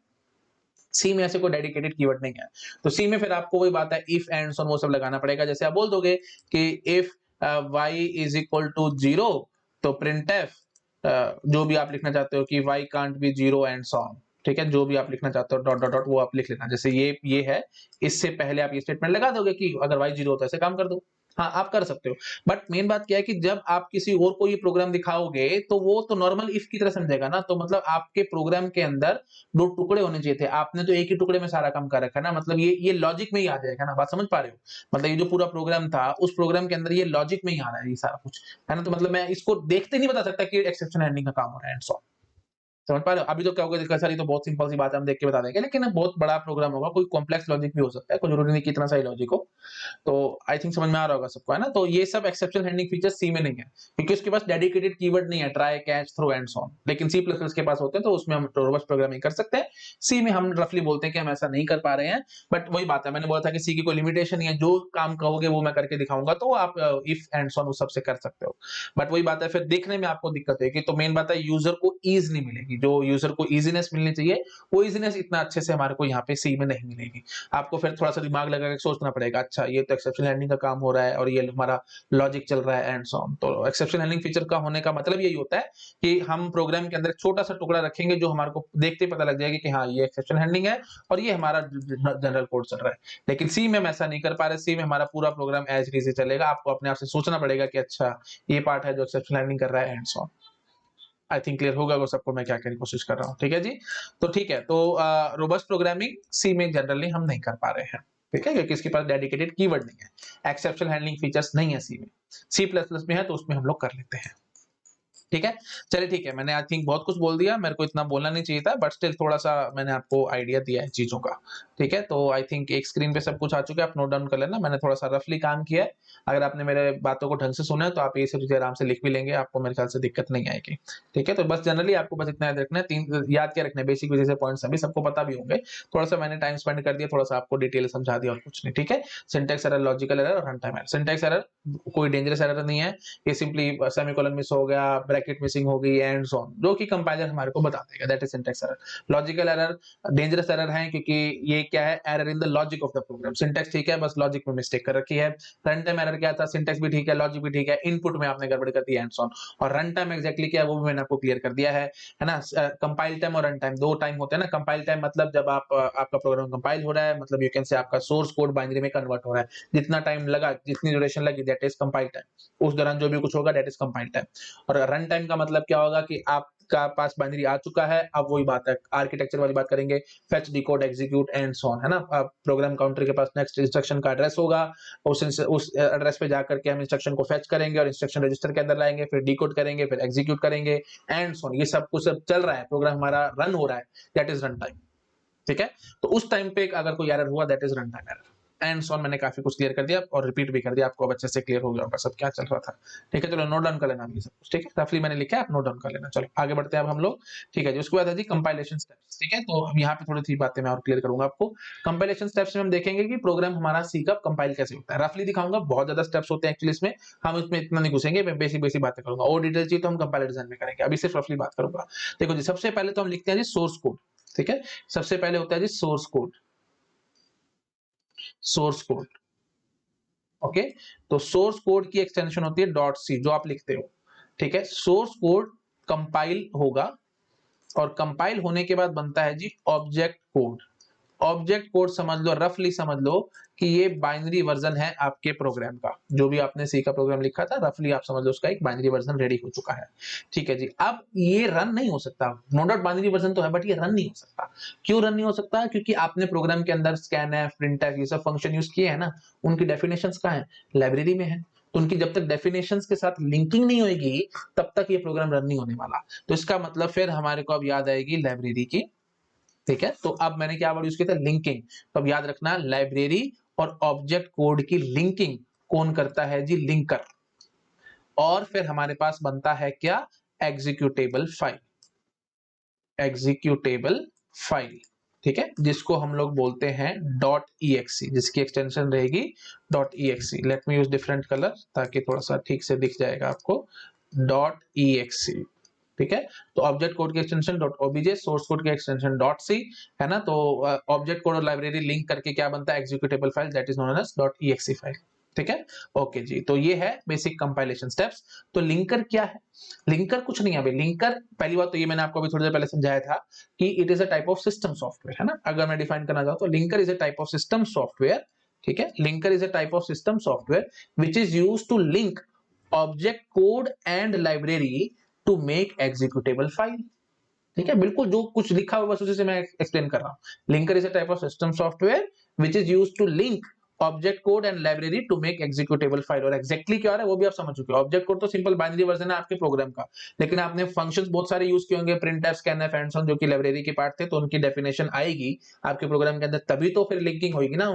सी में ऐसे कोई डेडिकेटेड कीवर्ड नहीं है। तो सी में फिर आपको वही बात है, इफ एंड सो वो सब लगाना पड़ेगा। जैसे आप बोल दोगे कि if y is equal to 0, तो printf जो भी आप लिखना चाहते हो कि y can't be 0 and so on. ठीक है, जो भी आप लिखना चाहते हो डॉट डॉट डॉट वो आप लिख लेना। जैसे ये है, इससे पहले आप ये स्टेटमेंट लगा दोगे कि अगर y 0 हो तो ऐसे काम कर दो। हाँ, आप कर सकते हो, बट मेन बात क्या है कि जब आप किसी और को ये प्रोग्राम दिखाओगे तो वो तो नॉर्मल इफ की तरह समझेगा ना। तो मतलब आपके प्रोग्राम के अंदर दो टुकड़े होने चाहिए थे, आपने तो एक ही टुकड़े में सारा काम कर रखा है ना। मतलब ये लॉजिक में ही आ जाएगा ना, बात समझ पा रहे हो। मतलब ये जो पूरा प्रोग्राम था, उस प्रोग्राम के अंदर ये लॉजिक में ही आ रहा है ये सारा कुछ, है ना। तो मतलब मैं इसको देखते नहीं बता सकता कि एक्सेप्शन हैंडलिंग का काम हो रहा है एंड सो। समझ पा रहे हो? अभी तो क्या होगा, इसका सर ये तो बहुत सिंपल सी बात है, हम देख के बता देंगे, लेकिन बहुत बड़ा प्रोग्राम होगा, कोई कॉम्प्लेक्स लॉजिक भी हो सकता है, कोई जरूरी नहीं कि इतना सही लॉजिक हो। तो आई थिंक समझ में आ रहा होगा सबको, है ना। तो ये सब एक्सेप्शन हैंडलिंग फीचर्स सी में नहीं है, क्योंकि उसके पास डेडिकेटेड कीवर्ड नहीं है, try, catch, throw and so on. लेकिन सी प्लस प्लस के पास होते हैं, तो उसमें हम रोबस्ट प्रोग्रामिंग कर सकते हैं। सी में हम रफली बोलते हैं कि हम ऐसा नहीं कर पा रहे हैं, बट वही बात है, मैंने बोला था कि सी की कोई लिमिटेशन नहीं है, जो काम कहोगे वो मैं करके दिखाऊंगा, तो आप इफ एंड सो ऑन उस सबसे कर सकते हो। बट वही बात है, फिर देखने में आपको दिक्कत होगी। तो मेन बात है, यूजर को ईज नहीं मिलेगी, जो यूजर को इजीनेस मिलनी चाहिए, वो इजीनेस इतना अच्छे से हमारे को यहाँ पे सी में नहीं मिलेगी। आपको फिर थोड़ा सा दिमाग लगा के सोचना पड़ेगा, अच्छा ये तो एक्सेप्शन हैंडलिंग का काम हो रहा है और ये हमारा लॉजिक चल रहा है एंड सो ऑन। तो एक्सेप्शन हैंडलिंग फीचर का होने का मतलब यही होता है कि हम प्रोग्राम के अंदर एक छोटा सा टुकड़ा रखेंगे जो हमारे को देखते ही पता लग जाएगा कि हाँ ये एक्सेप्शन हैंडलिंग है और ये हमारा जनरल कोड चल रहा है। लेकिन सी में हम ऐसा नहीं कर पा रहे, सी में हमारा पूरा प्रोग्राम एज इट इज चलेगा। आपको अपने आप से सोचना पड़ेगा कि अच्छा ये पार्ट है जो एक्सेप्शन हैंडलिंग कर रहा है and so on. I think clear होगा वो सबको मैं क्या कहने की कोशिश कर रहा हूँ। ठीक है जी, तो ठीक है, तो रोबस्ट प्रोग्रामिंग सी में जनरली हम नहीं कर पा रहे हैं। ठीक है, क्योंकि इसके पास डेडिकेटेड कीवर्ड नहीं है, एक्सेप्शन हैंडलिंग फीचर्स नहीं है सी में। सी प्लस प्लस में है तो उसमें हम लोग कर लेते हैं। ठीक है, चलिए ठीक है, मैंने आई थिंक बहुत कुछ बोल दिया, मेरे को इतना बोलना नहीं चाहिए था, बट स्टिल थोड़ा सा मैंने आपको आइडिया दिया है चीजों का। ठीक है, तो आई थिंक एक स्क्रीन पे सब कुछ आ चुका है, आप नोट डाउन कर लेना, मैंने थोड़ा सा रफली काम किया है। अगर आपने मेरे बातों को ढंग से सुना है तो आप ये सब चीजें आराम से लिख भी लेंगे, आपको मेरे ख्याल से दिक्कत नहीं आएगी। ठीक है, तो बस जनरली आपको बस इतना याद रखना है, तीन याद क्या रखना है, बेसिक बेसिक पॉइंट्स अभी सबको पता भी होंगे। थोड़ा सा मैंने टाइम स्पेंड कर दिया, थोड़ा सा आपको डिटेल समझा दिया और कुछ नहीं। ठीक है, सिंटैक्स एरर, लॉजिकल एरर और run time error. Syntax error कोई डेंजरस एरर नहीं है, ये सिंपली सेमीकोलन मिस हो गया, ब्रैकेट मिसिंग हो गई एंड सो ऑन, जो कि कंपाइलर हमारे को बता देगा, that is syntax error. Logical error dangerous error है, क्योंकि ये क्या है, error in the logic of the program. Syntax ठीक है, बस लॉजिक में मिस्टेक कर रखी है। रन टाइम एरर क्या था, सिंटैक्स भी ठीक है, लॉजिक भी ठीक है, इनपुट में आपने गड़बड़ कर दी एंड सो ऑन। और रन टाइम एग्जैक्टली क्या है वो भी मैंने आपको क्लियर कर दिया है ना। कंपाइल टाइम और रन टाइम दो टाइम होते हैं ना। कंपाइल टाइम मतलब जब आप आपका प्रोग्राम कंपाइल हो रहा है, मतलब यू कैन से आपका सोर्स कोड बाइनरी में कन्वर्ट हो रहा है, जितना टाइम लगा, जितनी ड्यूरेशन लगी, दैट इज कंपाइल टाइम। उस दौरान जो भी कुछ होगा दैट इज कंपाइल टाइम। और रन टाइम का मतलब क्या होगा कि आपका पास बाइनरी आ चुका है। अब वही बात है, आर्किटेक्चर वाली बात करेंगे, fetch, decode, execute and so on, है ना। अब प्रोग्राम काउंटर के पास नेक्स्ट इंस्ट्रक्शन का एड्रेस होगा, उस एड्रेस पे जाकर के हम इंस्ट्रक्शन को फेच करेंगे और इंस्ट्रक्शन रजिस्टर के अंदर लाएंगे, फिर डिकोड करेंगे, फिर एग्जीक्यूट करेंगे एंड सो ऑन। ये सब कुछ सब चल रहा है, प्रोग्राम हमारा रन हो रहा है, दैट इज रन टाइम। ठीक है, तो उस टाइम पे अगर कोई एरर हुआ, that is run time error and so on. मैंने काफी कुछ क्लियर कर दिया और रिपीट भी कर दिया, आपको अब अच्छे से क्लियर हो गया होगा सब क्या चल रहा था। ठीक है, चलो नोट डाउन कर लेना ये सब कुछ। ठीक है, रफली मैंने लिखा है, आप नोट डाउन कर लेना। चलो आगे बढ़ते हैं अब हम लोग। ठीक है जी, उसके बाद है जी कंपाइलेशन स्टेप्स। ठीक है, तो हम यहाँ पे थोड़ी सी बातें मैं और क्लियर करूंगा आपको। कंपाइलेशन स्टेप्स में हम देखेंगे कि प्रोग्राम हमारा सी का कंपाइल कैसे होता है, रफली दिखाऊंगा। बहुत ज्यादा स्टेप्स होते हैं एक्चुअली इसमें, हम इसमें इतना नहीं घुसेंगे, मैं बेसिक बेसिक बातें करूंगा, और डिटेल चाहिए तो हम कंपाइलर डिजाइन में करेंगे, अभी सिर्फ रफली बात करूंगा। देखो जी, सबसे पहले तो हम लिखते हैं जी सोर्स कोड। ठीक है, सबसे पहले होता है जी source code. Source code, okay, तो सोर्स कोड की एक्सटेंशन होती है डॉट सी, जो आप लिखते हो। ठीक है, सोर्स कोड कंपाइल होगा और कंपाइल होने के बाद बनता है G object code. Object code समझ लो, रफली समझ लो कि ये बाइनरी वर्जन है आपके प्रोग्राम का। जो भी आपने सी का प्रोग्राम लिखा था, रफली आप समझ लो उसका एक बाइनरी वर्जन रेडी हो चुका है। ठीक है जी, अब ये रन नहीं हो सकता, नो डाउट बाइनरी वर्जन तो है, बट ये रन नहीं हो सकता। क्यों रन नहीं हो सकता? क्योंकि आपने प्रोग्राम के अंदर स्कैनफ, प्रिंटफ, ये सब फंक्शन यूज किए हैं ना, उनकी डेफिनेशंस कहाँ है? लाइब्रेरी में है। तो उनकी जब तक डेफिनेशंस के साथ लिंकिंग नहीं होगी, तब तक ये प्रोग्राम रन नहीं होने वाला। तो इसका मतलब फिर हमारे को अब याद आएगी लाइब्रेरी की। ठीक है, तो अब मैंने क्या वर्ड यूज किया था? लिंकिंग। तो अब याद रखना, लाइब्रेरी और ऑब्जेक्ट कोड की लिंकिंग कौन करता है जी? लिंकर। और फिर हमारे पास बनता है क्या? Executable file. एग्जीक्यूटेबल फाइल, ठीक है, जिसको हम लोग बोलते हैं डॉट .exe, जिसकी एक्सटेंशन रहेगी dot .exe। Let me use different colour ताकि थोड़ा सा ठीक से दिख जाएगा आपको। डॉट .exe, ठीक है, तो ऑब्जेक्ट कोड की extension dot OBJ, source code की एक्सटेंशन डॉट सी, है ना। तो ऑब्जेक्ट कोड और लाइब्रेरी लिंक करके क्या बनता है? Executable file, that is known as dot .exe file. ठीक है, ओके जी, तो ये है बेसिक कंपाइलेशन स्टेप्स। तो लिंकर क्या है? लिंकर कुछ नहीं है भाई। लिंकर, पहली बात तो ये मैंने आपको अभी थोड़ी देर पहले समझाया था कि it is a type of system software, है ना। अगर मैं डिफाइन करना चाहूं तो linker is a type of system software. ठीक है, linker is a type of system software which is used to link object code and library to make executable file. ठीक है, बिल्कुल जो कुछ लिखा हुआ बस उसी से मैं एक्सप्लेन कर रहा हूं। Linker is a type of system software which is used to link object code and library to make executable file. और एक्जेक्टली क्या है वो भी आप समझ चुके हो। ऑब्जेक्ट कोड तो सिंपल बाइनरी वर्जन है आपके प्रोग्राम का, लेकिन आपने फंक्शंस बहुत सारे यूज किए होंगे, printf, scanf and so on, जो कि लाइब्रेरी के पार्ट थे, तो उनकी डेफिनेशन आएगी आपके प्रोग्राम के अंदर, तभी तो फिर लिंकिंग होगी ना,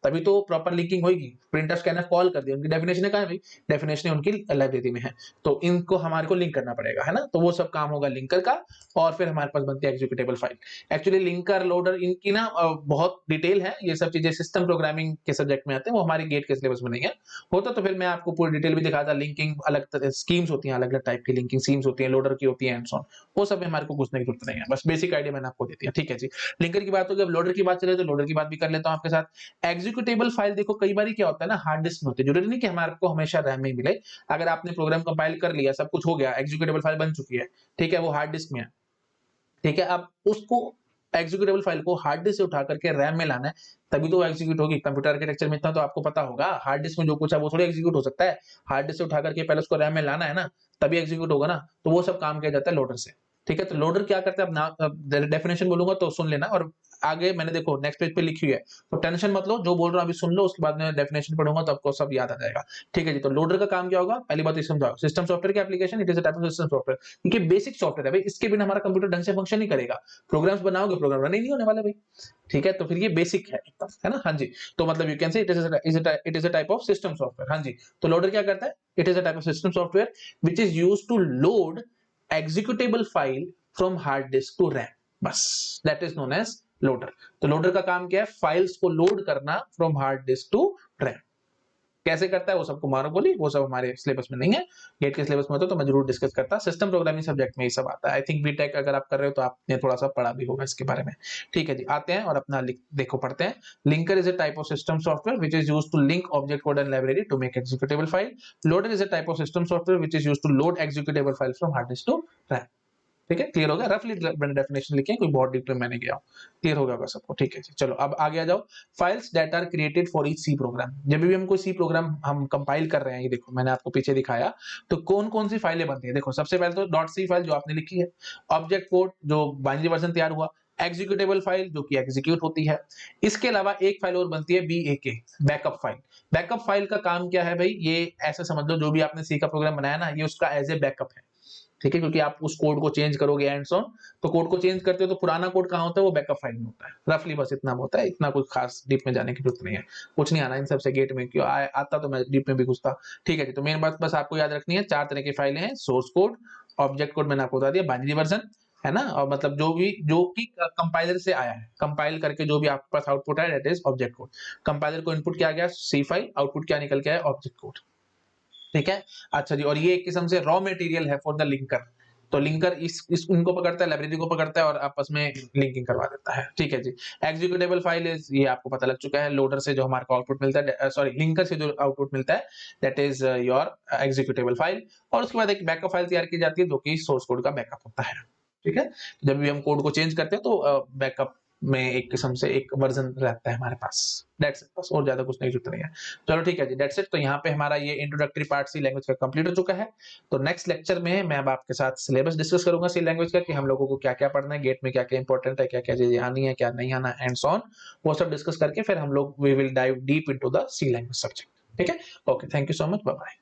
तभी तो प्रॉपर लिंकिंग होगी। प्रिंटफ, स्कैनफ कॉल कर दिया, उनकी डेफिनेशन कहां है भाई? डेफिनेशन उनकी लाइब्रेरी में है, तो इनको हमारे को लिंक करना पड़ेगा, है ना। तो वो सब काम होगा लिंकर का, और फिर हमारे पास बनती है executable file. Actually linker, loader, इनकी ना बहुत डिटेल है, ये सब चीजें सिस्टम प्रोग्रामिंग के सब्जेक्ट में आते हैं, वो हमारे गेट के सिलेबस में नहीं है। होता तो फिर मैं आपको पूरी डिटेल भी दिखाता। लिंकिंग अलग स्कीम्स होती हैं, अलग अलग टाइप की लिंकिंग स्कीम्स होती हैं, लोडर की होती है एंड सो ऑन, वो सब में हमारे को घुसने की जरूरत नहीं है, बस बेसिक आइडिया मैंने आपको दे दिया। ठीक है जी, लिंकर की बात होगी। अब लोडर की बात चले तो लोडर की बात भी कर लेता हूं आपके साथ। एग्जीक्यूटेबल फाइल देखो कई बार क्या होता है ना, हार्ड डिस्क में होती है, जरूरी नहीं कि हमारे को हमेशा रैम में मिले। अगर आपने प्रोग्राम कंपाइल कर लिया, सब कुछ हो गया, एग्जीक्यूटेबल फाइल बन चुकी है, ठीक है, वो हार्ड डिस्क में है। ठीक है, अब उसको एग्जीक्यूटेबल फाइल को हार्ड डिस्क से उठा करके रैम में लाना है, तभी तो एग्जीक्यूट होगी। कंप्यूटर आर्किटेक्चर में इतना तो आपको पता होगा, हार्ड डिस्क में जो कुछ है वो थोड़ी एग्जीक्यूट हो सकता है। हार्ड डिस्क से उठा करके पहले उसको रैम में लाना है ना, तभी एग्जीक्यूट होगा ना। तो वो सब काम किया जाता है लोडर से। ठीक है, तो लोडर क्या करता है, अब डेफिनेशन बोलूंगा तो सुन लेना, और आगे मैंने देखो नेक्स्ट पेज पे लिखी हुई है, तो टेंशन मत लो, जो बोल रहा हूं अभी सुन लो, उसके बाद में डेफिनेशन पढ़ूंगा तो आपको सब याद आ जाएगा। ठीक है जी, तो लोडर का काम क्या होगा? पहली बात समझाओ, सिस्टम सॉफ्टवेयर की application, it is a type of system software, क्योंकि बेसिक सॉफ्टवेयर है भाई, इसके बिना हमारा कंप्यूटर ढंग से फंक्शन नहीं करेगा। प्रोग्राम्स बनाओगे, प्रोग्राम रन ही नहीं होने वाला भाई। ठीक है, तो फिर ये बेसिक है एकदम, है ना। हाँ जी, तो मतलब you can say it is a type of system software. हाँ जी, तो लोडर क्या करता है? It is a type of system software which is used to load executable file from hard disk to RAM, बस that is known as loader. तो लोडर का काम क्या है? फाइल्स को लोड करना from hard disk to RAM. कैसे करता है वो सबको मारो बोली, वो सब हमारे सिलेबस में नहीं है, गेट के सिलेबस में होता तो मैं जरूर डिस्कस करता। सिस्टम प्रोग्रामिंग सब्जेक्ट में ये सब आता है। आई थिंक बीटेक अगर आप कर रहे हो तो आपने थोड़ा सा पढ़ा भी होगा इसके बारे में। ठीक है जी, आते हैं और अपना देखो पढ़ते हैं। Linker is a type of system software which is used to link object code and library to make executable file. Loader is a type of system software which is used to load executable file from hard disk to RAM. ठीक है, क्लियर होगा, रफली डेफिनेशन लिखे, कोई बहुत डीप में मैंने गया हूँ, क्लियर होगा होगा सबको, ठीक है जी। चलो अब आगे आ जाओ, files that are created for each C program. जब भी हम कोई सी प्रोग्राम हम कंपाइल कर रहे हैं, ये देखो मैंने आपको पीछे दिखाया, तो कौन कौन सी फाइलें बनती है, देखो सबसे पहले तो डॉट सी फाइल जो आपने लिखी है, ऑब्जेक्ट कोड जो बाइनरी वर्जन तैयार हुआ, एग्जीक्यूटेबल फाइल जो कि एग्जीक्यूट होती है, इसके अलावा एक फाइल और बनती है BAK, backup file. Backup file का काम क्या है भाई, ये ऐसे समझ लो, जो भी आपने सी का प्रोग्राम बनाया ना, ये उसका एज ए बैकअप है, ठीक है, क्योंकि आप उस कोड को चेंज करोगे एंड सो, तो कोड को चेंज करते हो तो पुराना कोड कहाँ होता है, वो बैकअप फाइल में होता है, रफली बस इतना होता है, इतना कुछ खास डीप में जाने की जरूरत नहीं है, कुछ नहीं आना इन सबसे, गेट में क्यों आता तो मैं डीप में भी घुसता, ठीक है जी। तो मेन बात बस आपको याद रखनी है, 4 तरह की फाइलें हैं, सोर्स कोड, ऑब्जेक्ट कोड मैंने आपको बता दिया, बाइनरी वर्जन है ना, और मतलब जो कि कंपाइलर से आया है, कंपाइल करके जो भी आपके पास आउटपुट है that is object code. Compiler को इनपुट क्या गया सी फाइल, आउटपुट क्या निकल के आया ऑब्जेक्ट कोड, ठीक है। अच्छा जी, और ये एक किस्म से रॉ मटेरियल है फॉर द लिंकर, तो लिंकर इस इनको पकड़ता है, लाइब्रेरी को पकड़ता है और आपस में लिंकिंग करवा देता है, ठीक है जी। एग्जीक्यूटेबल फाइल इज, ये आपको पता लग चुका है, लोडर से जो हमारे को आउटपुट मिलता है, सॉरी लिंकर से जो आउटपुट मिलता है that is your executable file. और उसके बाद एक बैकअप फाइल तैयार की जाती है जो कि सोर्स कोड का बैकअप होता है, ठीक है। जब भी हम कोड को चेंज करते हैं तो बैकअप में एक किस्म से एक वर्जन रहता है हमारे पास, दैट्स इट, बस और ज्यादा कुछ नहीं, जरूरत नहीं है। चलो ठीक है जी, दैट्स इट। तो यहाँ पे हमारा ये इंट्रोडक्टरी पार्ट सी लैंग्वेज का कंप्लीट हो चुका है। तो नेक्स्ट लेक्चर में मैं अब आपके साथ सिलेबस डिस्कस करूंगा सी लैंग्वेज का, कि हम लोगों को क्या क्या पढ़ना है, गेट में क्या क्या इंपॉर्टेंट है, क्या क्या चीजें आनी है, क्या नहीं आना, एंड सो ऑन, वो सब डिस्कस करके फिर हम लोग we will dive deep into the C language subject, ठीक है। Okay, thank you so much, bye bye.